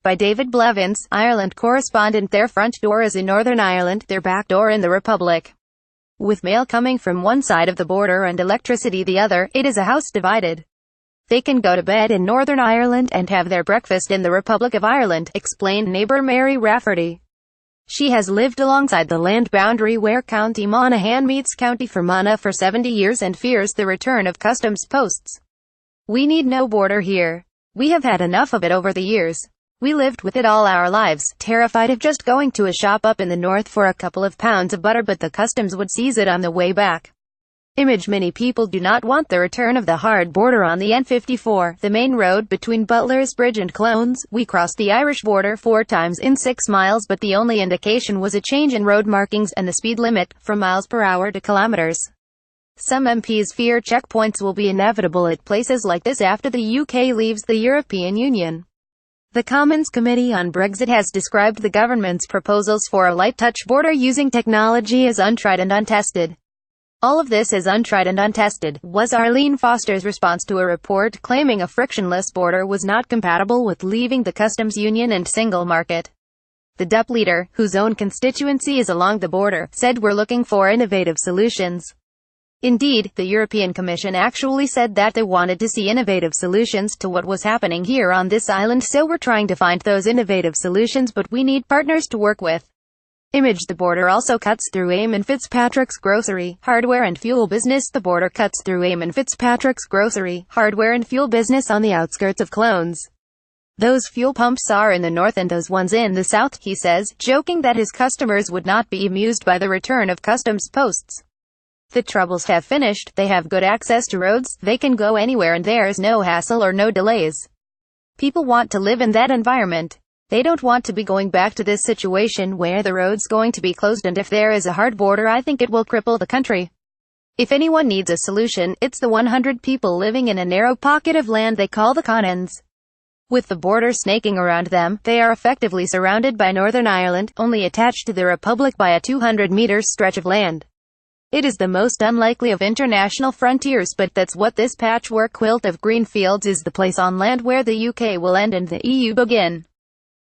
By David Blevins, Ireland correspondent. Their front door is in Northern Ireland, their back door in the Republic. With mail coming from one side of the border and electricity the other, it is a house divided. They can go to bed in Northern Ireland and have their breakfast in the Republic of Ireland, explained neighbour Mary Rafferty. She has lived alongside the land boundary where County Monaghan meets County Fermanagh for 70 years and fears the return of customs posts. "We need no border here. We have had enough of it over the years. We lived with it all our lives, terrified of just going to a shop up in the north for a couple of pounds of butter but the customs would seize it on the way back." Image. Many people do not want the return of the hard border on the N54, the main road between Butler's Bridge and Clones. "We crossed the Irish border 4 times in 6 miles but the only indication was a change in road markings and the speed limit, from miles per hour to kilometres. Some MPs fear checkpoints will be inevitable at places like this after the UK leaves the European Union." The Commons Committee on Brexit has described the government's proposals for a light-touch border using technology as untried and untested. "All of this is untried and untested," was Arlene Foster's response to a report claiming a frictionless border was not compatible with leaving the customs union and single market. The DUP leader, whose own constituency is along the border, said we're looking for innovative solutions. Indeed, the European Commission actually said that they wanted to see innovative solutions to what was happening here on this island, so we're trying to find those innovative solutions but we need partners to work with. Image. The border also cuts through Eamon Fitzpatrick's grocery, hardware and fuel business. The border cuts through Eamon Fitzpatrick's grocery, hardware and fuel business on the outskirts of Clones. "Those fuel pumps are in the north and those ones in the south," he says, joking that his customers would not be amused by the return of customs posts. "The troubles have finished, they have good access to roads, they can go anywhere and there's no hassle or no delays. People want to live in that environment. They don't want to be going back to this situation where the road's going to be closed and if there is a hard border I think it will cripple the country. If anyone needs a solution, it's the 100 people living in a narrow pocket of land they call the Commons. With the border snaking around them, they are effectively surrounded by Northern Ireland, only attached to the Republic by a 200 metres stretch of land. It is the most unlikely of international frontiers but that's what this patchwork quilt of green fields is, the place on land where the UK will end and the EU begin."